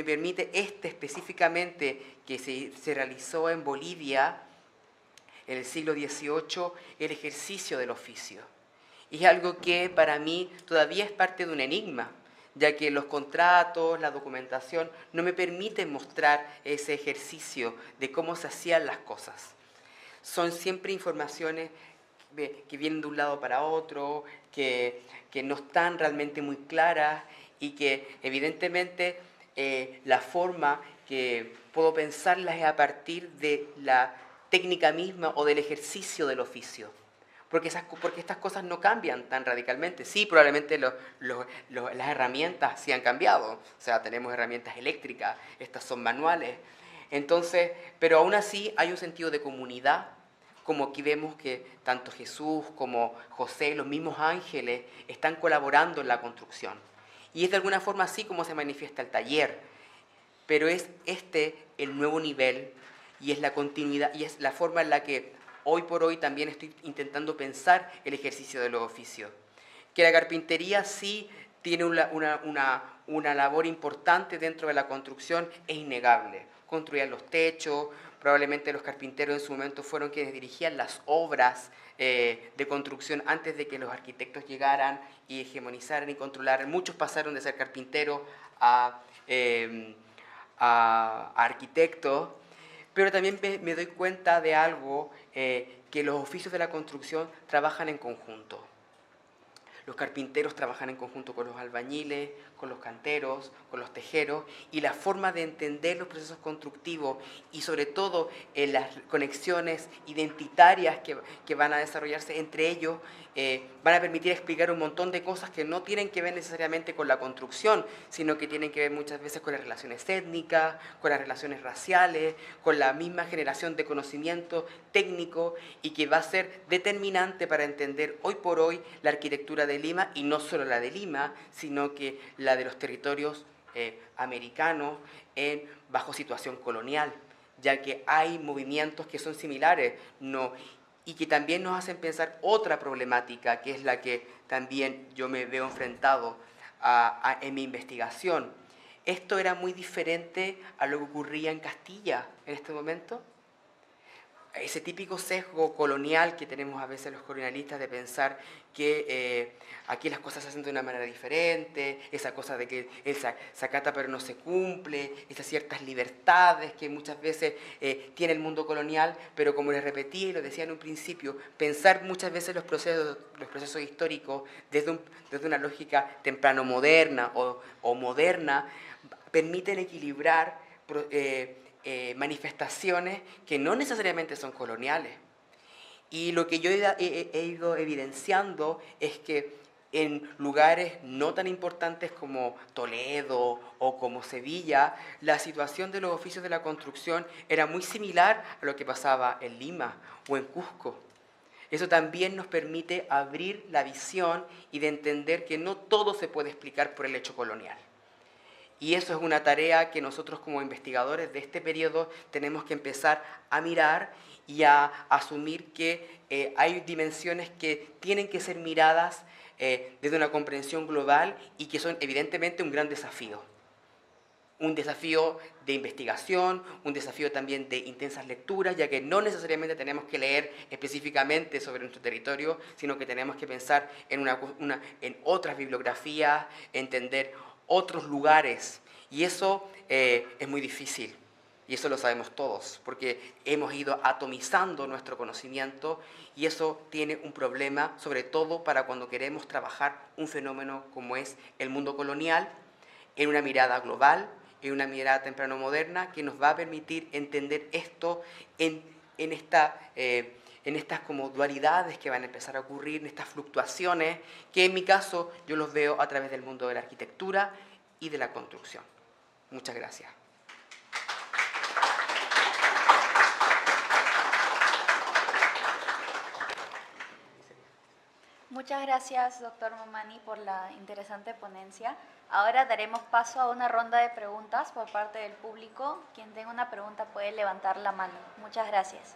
[SPEAKER 3] permite específicamente que se realizó en Bolivia en el siglo XVIII, el ejercicio del oficio. Y es algo que para mí todavía es parte de un enigma, ya que los contratos, la documentación, no me permiten mostrar ese ejercicio de cómo se hacían las cosas. Son siempre informaciones que vienen de un lado para otro, que no están realmente muy claras y que evidentemente la forma que puedo pensarlas es a partir de la técnica misma o del ejercicio del oficio. Porque estas cosas no cambian tan radicalmente. Sí, probablemente las herramientas sí han cambiado. O sea, tenemos herramientas eléctricas, estas son manuales. Entonces, pero aún así hay un sentido de comunidad, como aquí vemos que tanto Jesús como José, los mismos ángeles, están colaborando en la construcción. Y es de alguna forma así como se manifiesta el taller. Pero es el nuevo nivel y es la continuidad y es la forma en la que hoy por hoy también estoy intentando pensar el ejercicio de los oficios. Que la carpintería sí tiene una labor importante dentro de la construcción es innegable. Construían los techos, probablemente los carpinteros en su momento fueron quienes dirigían las obras de construcción antes de que los arquitectos llegaran y hegemonizaran y controlaran. Muchos pasaron de ser carpinteros a arquitectos, pero también me doy cuenta de algo, que los oficios de la construcción trabajan en conjunto. Los carpinteros trabajan en conjunto con los albañiles, con los canteros, con los tejeros, y la forma de entender los procesos constructivos y sobre todo las conexiones identitarias que van a desarrollarse entre ellos van a permitir explicar un montón de cosas que no tienen que ver necesariamente con la construcción, sino que tienen que ver muchas veces con las relaciones étnicas, con las relaciones raciales, con la misma generación de conocimiento técnico, y que va a ser determinante para entender hoy por hoy la arquitectura de Lima, y no solo la de Lima, sino que la de los territorios americanos bajo situación colonial, ya que hay movimientos que son similares, y que también nos hacen pensar otra problemática, que es la que también yo me veo enfrentado en mi investigación. Esto era muy diferente a lo que ocurría en Castilla en este momento. Ese típico sesgo colonial que tenemos a veces los colonialistas de pensar que aquí las cosas se hacen de una manera diferente, esa cosa de que se acata pero no se cumple, esas ciertas libertades que muchas veces tiene el mundo colonial, pero como les repetí y lo decía en un principio, pensar muchas veces los procesos históricos desde una lógica temprano-moderna o moderna, permiten equilibrar manifestaciones que no necesariamente son coloniales. Y lo que yo he ido evidenciando es que en lugares no tan importantes como Toledo o como Sevilla, la situación de los oficios de la construcción era muy similar a lo que pasaba en Lima o en Cusco. Eso también nos permite abrir la visión y de entender que no todo se puede explicar por el hecho colonial. Y eso es una tarea que nosotros como investigadores de este periodo tenemos que empezar a mirar y a asumir que hay dimensiones que tienen que ser miradas desde una comprensión global y que son evidentemente un gran desafío. Un desafío de investigación, un desafío también de intensas lecturas, ya que no necesariamente tenemos que leer específicamente sobre nuestro territorio, sino que tenemos que pensar en otras bibliografías, entender otros lugares, y eso es muy difícil, y eso lo sabemos todos, porque hemos ido atomizando nuestro conocimiento, y eso tiene un problema, sobre todo para cuando queremos trabajar un fenómeno como es el mundo colonial, en una mirada global, en una mirada temprano-moderna, que nos va a permitir entender esto en estas como dualidades que van a empezar a ocurrir, en estas fluctuaciones, que en mi caso yo los veo a través del mundo de la arquitectura y de la construcción. Muchas gracias.
[SPEAKER 1] Muchas gracias, doctor Mamani, por la interesante ponencia. Ahora daremos paso a una ronda de preguntas por parte del público. Quien tenga una pregunta puede levantar la mano. Muchas gracias.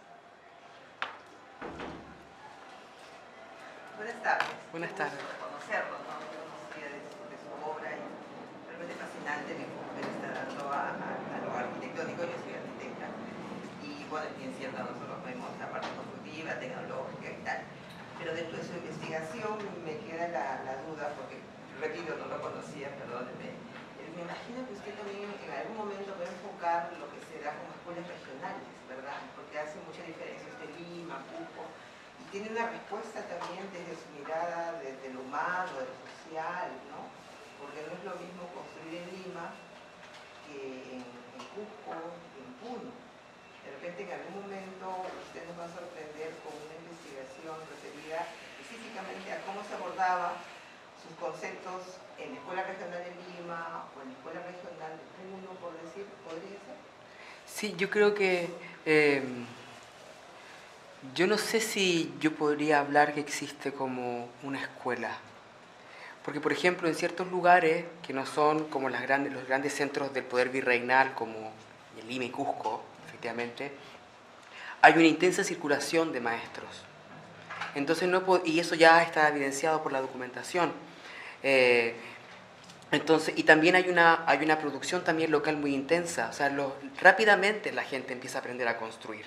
[SPEAKER 4] Buenas tardes.
[SPEAKER 3] Buenas tardes.
[SPEAKER 4] Un gusto conocerlo, ¿no? Yo conocía de su obra y realmente fascinante el enfoque que le está dando a lo arquitectónico. Yo soy arquitecta y bueno, bien cierto, nosotros vemos la parte constructiva, tecnológica y tal. Pero dentro de su investigación me queda la duda, porque, repito, no lo conocía, perdónenme. Me imagino que usted también en algún momento va a enfocar lo que será como escuelas regionales, ¿verdad? Porque hace mucha diferencia este Lima, Cusco, y tiene una respuesta también desde su mirada, desde lo humano, de lo social, ¿no? Porque no es lo mismo construir en Lima que en Cusco, en Puno. De repente en algún momento usted nos va a sorprender con una investigación referida específicamente a cómo se abordaba sus conceptos en la Escuela Regional de Lima o en la Escuela Regional de Puno, por decir, ¿podría ser?
[SPEAKER 3] Sí, yo creo que yo no sé si yo podría hablar que existe como una escuela. Porque, por ejemplo, en ciertos lugares que no son como los grandes centros del poder virreinal, como Lima y Cusco, efectivamente, hay una intensa circulación de maestros. Entonces y eso ya está evidenciado por la documentación. Entonces, y también hay una producción también local muy intensa, o sea, rápidamente la gente empieza a aprender a construir.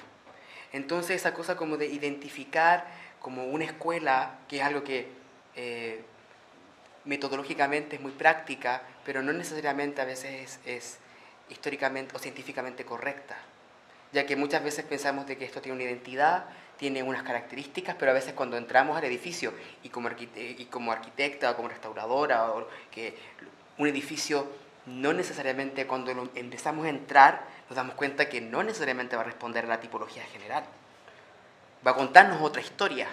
[SPEAKER 3] Entonces, esa cosa como de identificar como una escuela, que es algo que metodológicamente es muy práctica, pero no necesariamente a veces es históricamente o científicamente correcta, ya que muchas veces pensamos de que esto tiene una identidad, tiene unas características, pero a veces cuando entramos al edificio y como arquitecta o como restauradora, o que un edificio no necesariamente cuando empezamos a entrar nos damos cuenta que no necesariamente va a responder a la tipología general, va a contarnos otra historia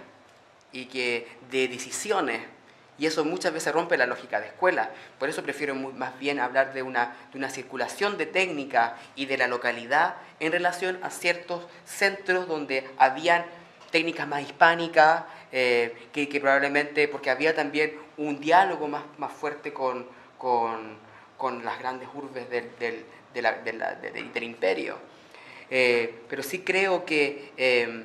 [SPEAKER 3] y que de decisiones, y eso muchas veces rompe la lógica de escuela. Por eso prefiero más bien hablar de una circulación de técnica y de la localidad en relación a ciertos centros donde habían técnicas más hispánicas, que probablemente, porque había también un diálogo más fuerte con las grandes urbes del imperio. Pero sí creo que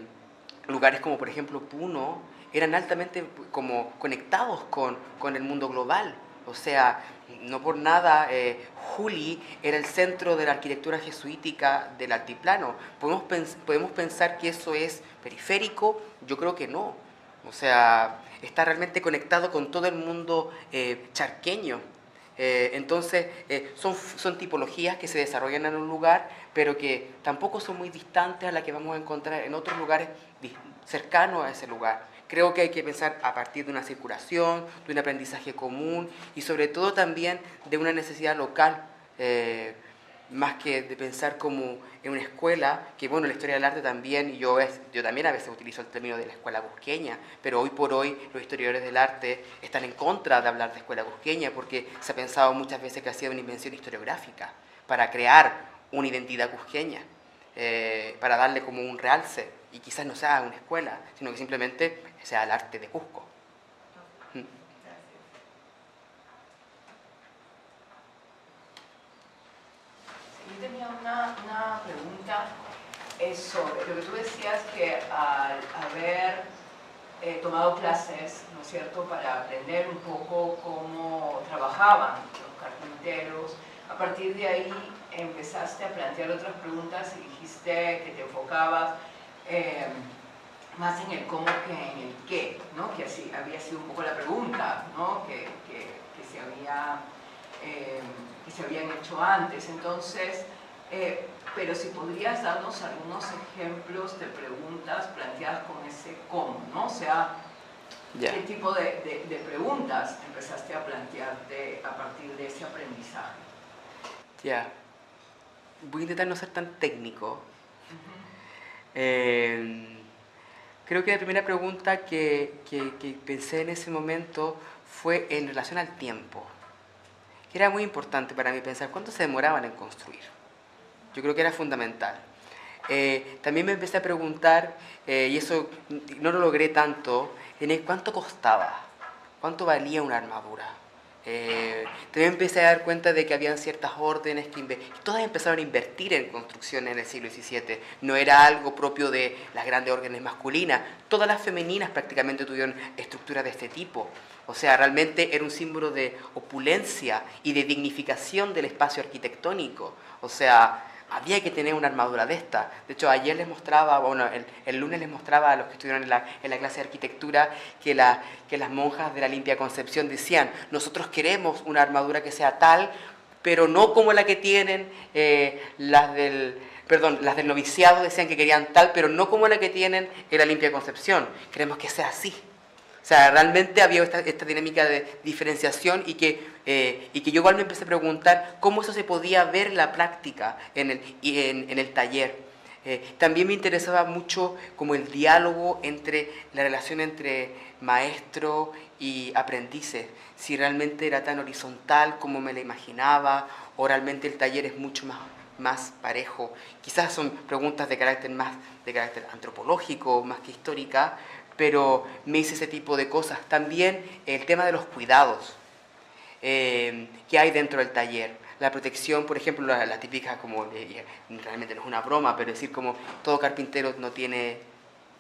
[SPEAKER 3] lugares como por ejemplo Puno eran altamente como conectados con el mundo global. O sea, no por nada Juli era el centro de la arquitectura jesuítica del altiplano. ¿Podemos pensar que eso es periférico? Yo creo que no. O sea, está realmente conectado con todo el mundo charqueño. Entonces, son tipologías que se desarrollan en un lugar, pero que tampoco son muy distantes a las que vamos a encontrar en otros lugares cercanos a ese lugar. Creo que hay que pensar a partir de una circulación, de un aprendizaje común y sobre todo también de una necesidad local, más que de pensar como en una escuela, que bueno, la historia del arte también, y yo también a veces utilizo el término de la escuela cusqueña, pero hoy por hoy los historiadores del arte están en contra de hablar de escuela cusqueña porque se ha pensado muchas veces que ha sido una invención historiográfica para crear una identidad cusqueña, para darle como un realce, y quizás no sea una escuela, sino que simplemente sea el arte de Cusco.
[SPEAKER 5] Yo tenía una pregunta sobre lo que tú decías, que al haber tomado clases, ¿no es cierto?, para aprender un poco cómo trabajaban los carpinteros, a partir de ahí empezaste a plantear otras preguntas y dijiste que te enfocabas más en el cómo que en el qué, ¿no? Que así había sido un poco la pregunta, ¿no?, que se habían hecho antes. Entonces, pero si podrías darnos algunos ejemplos de preguntas planteadas con ese cómo, ¿no? O sea, ¿qué tipo de preguntas empezaste a plantearte a partir de ese aprendizaje?
[SPEAKER 3] Voy a intentar no ser tan técnico. Creo que la primera pregunta que pensé en ese momento fue en relación al tiempo, que era muy importante para mí pensar cuánto se demoraban en construir. Yo creo que era fundamental. También me empecé a preguntar, y eso no lo logré tanto, en el cuánto costaba, cuánto valía una armadura. También empecé a dar cuenta de que habían ciertas órdenes que todas empezaron a invertir en construcción en el siglo XVII. No era algo propio de las grandes órdenes masculinas. Todas las femeninas prácticamente tuvieron estructuras de este tipo. O sea, realmente era un símbolo de opulencia y de dignificación del espacio arquitectónico. O sea, había que tener una armadura de esta. De hecho, ayer les mostraba, el lunes les mostraba a los que estuvieron en la clase de arquitectura que las monjas de la Limpia Concepción decían: nosotros queremos una armadura que sea tal, pero no como la que tienen las del noviciado, decían que querían tal, pero no como la que tienen en la Limpia Concepción. Queremos que sea así. O sea, realmente había esta dinámica de diferenciación y que yo igual me empecé a preguntar cómo eso se podía ver en la práctica en el taller. También me interesaba mucho como el diálogo la relación entre maestro y aprendices, si realmente era tan horizontal como me la imaginaba o realmente el taller es mucho más parejo. Quizás son preguntas de carácter antropológico, más que histórica, pero me hice ese tipo de cosas. También el tema de los cuidados que hay dentro del taller. La protección, por ejemplo, la típica, como realmente no es una broma, pero decir como todo carpintero no tiene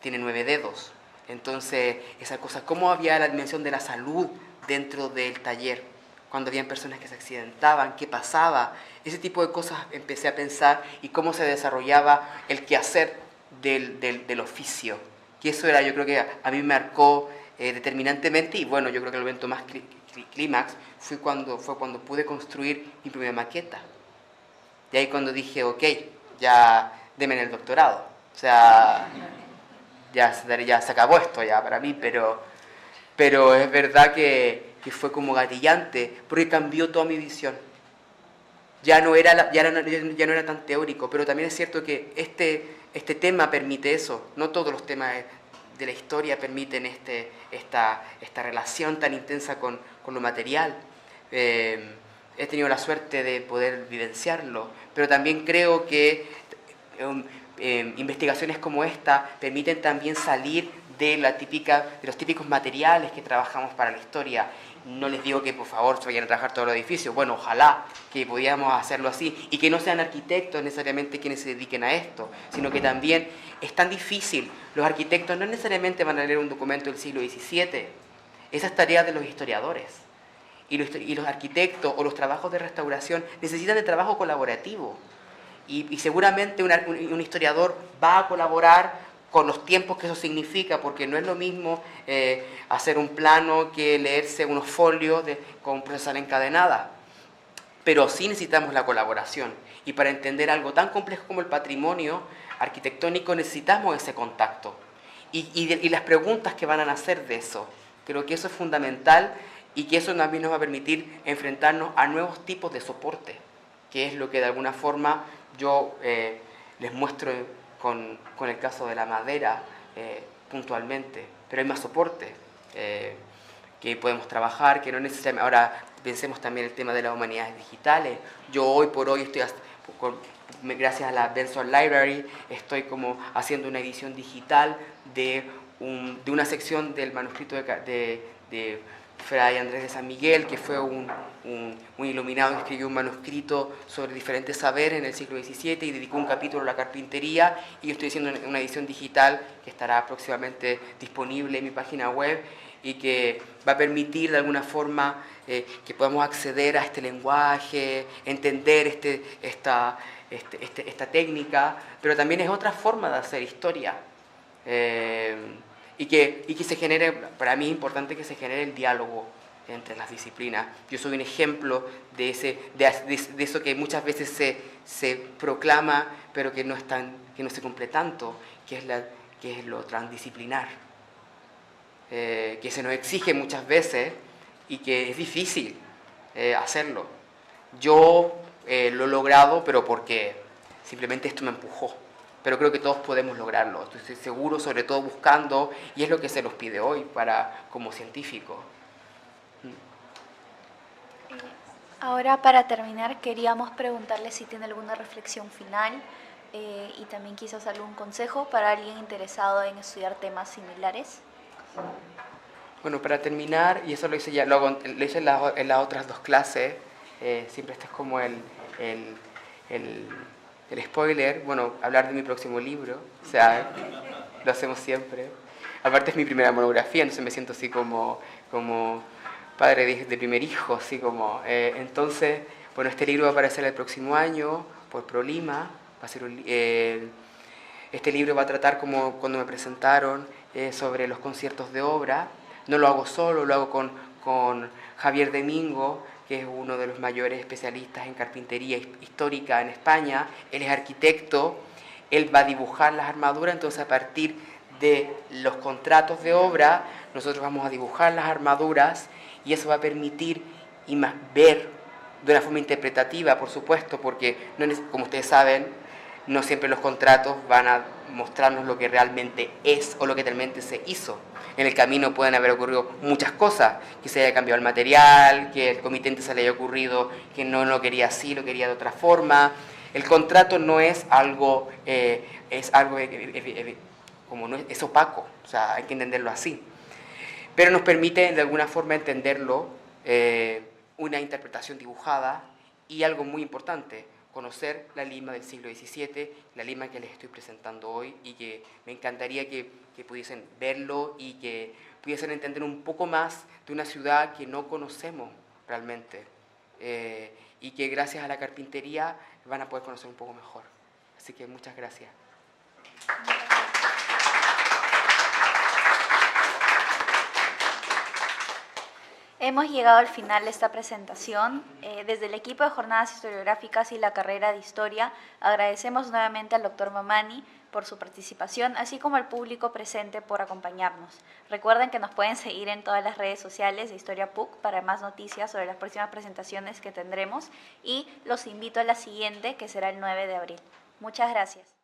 [SPEAKER 3] 9 dedos. Entonces, esa cosa, cómo había la dimensión de la salud dentro del taller. cuando habían personas que se accidentaban, qué pasaba. Ese tipo de cosas empecé a pensar y cómo se desarrollaba el quehacer del oficio. Que eso era, yo creo que a mí me marcó determinantemente, y bueno, yo creo que el evento más clímax fue cuando pude construir mi primera maqueta. Y ahí cuando dije, ok, ya deme en el doctorado. O sea, ya se acabó esto ya para mí, pero es verdad que fue como gatillante, porque cambió toda mi visión. Ya no era tan teórico, pero también es cierto que este tema permite eso. No todos los temas de la historia permiten esta relación tan intensa con lo material. He tenido la suerte de poder vivenciarlo, pero también creo que investigaciones como esta permiten también salir de los típicos materiales que trabajamos para la historia. No les digo que por favor se vayan a trabajar todos los edificios, bueno, ojalá que pudiéramos hacerlo así, y que no sean arquitectos necesariamente quienes se dediquen a esto, sino que también es tan difícil. Los arquitectos no necesariamente van a leer un documento del siglo XVII, esa es tarea de los historiadores. Y los arquitectos o los trabajos de restauración necesitan de trabajo colaborativo. Y seguramente un historiador va a colaborar con los tiempos que eso significa, porque no es lo mismo hacer un plano que leerse unos folios con procesal encadenada. Pero sí necesitamos la colaboración. Y para entender algo tan complejo como el patrimonio arquitectónico necesitamos ese contacto. Y las preguntas que van a nacer de eso. Creo que eso es fundamental y que eso también nos va a permitir enfrentarnos a nuevos tipos de soporte, que es lo que de alguna forma yo les muestro con el caso de la madera puntualmente. Pero hay más soporte que podemos trabajar, que no necesariamente... Ahora pensemos también el tema de las humanidades digitales. Yo hoy por hoy estoy, gracias a la Benson Library, estoy como haciendo una edición digital de una sección del manuscrito de Fray Andrés de San Miguel, que fue un iluminado que escribió un manuscrito sobre diferentes saberes en el siglo XVII y dedicó un capítulo a la carpintería, y yo estoy haciendo una edición digital que estará próximamente disponible en mi página web y que va a permitir de alguna forma que podamos acceder a este lenguaje, entender esta técnica, pero también es otra forma de hacer historia. Y que se genere, para mí es importante que se genere el diálogo entre las disciplinas. Yo soy un ejemplo de eso que muchas veces se proclama, pero que no se cumple tanto, que es lo transdisciplinar, que se nos exige muchas veces y que es difícil hacerlo. Yo lo he logrado, pero porque simplemente esto me empujó. Pero creo que todos podemos lograrlo, estoy seguro, sobre todo buscando, y es lo que se nos pide hoy como científicos.
[SPEAKER 1] Ahora, para terminar, queríamos preguntarle si tiene alguna reflexión final y también quizás algún consejo para alguien interesado en estudiar temas similares.
[SPEAKER 3] Bueno, para terminar, y eso lo hice en las otras dos clases, siempre este es como el spoiler, bueno, hablar de mi próximo libro, o sea, lo hacemos siempre. Aparte es mi primera monografía, entonces me siento así como padre de primer hijo, así como... entonces, bueno, este libro va a aparecer el próximo año por ProLima, va a ser este libro va a tratar, como cuando me presentaron, sobre los conciertos de obra. No lo hago solo, lo hago con Javier Domingo, que es uno de los mayores especialistas en carpintería histórica en España. Él es arquitecto, él va a dibujar las armaduras, entonces a partir de los contratos de obra, nosotros vamos a dibujar las armaduras y eso va a permitir ver de una forma interpretativa, por supuesto, porque, como ustedes saben, no siempre los contratos van a mostrarnos lo que realmente es o lo que realmente se hizo. En el camino pueden haber ocurrido muchas cosas, que se haya cambiado el material, que el comitente se le haya ocurrido que no lo quería así, lo quería de otra forma. El contrato no es algo, es opaco, o sea, hay que entenderlo así. Pero nos permite de alguna forma entenderlo, una interpretación dibujada y algo muy importante, conocer la Lima del siglo XVII, la Lima que les estoy presentando hoy, y que me encantaría que pudiesen verlo y que pudiesen entender un poco más de una ciudad que no conocemos realmente. Y que gracias a la carpintería van a poder conocer un poco mejor. Así que muchas gracias.
[SPEAKER 1] Hemos llegado al final de esta presentación. Desde el equipo de Jornadas Historiográficas y la carrera de Historia, agradecemos nuevamente al Dr. Mamani por su participación, así como al público presente por acompañarnos. Recuerden que nos pueden seguir en todas las redes sociales de Historia PUC para más noticias sobre las próximas presentaciones que tendremos y los invito a la siguiente, que será el 9 de abril. Muchas gracias.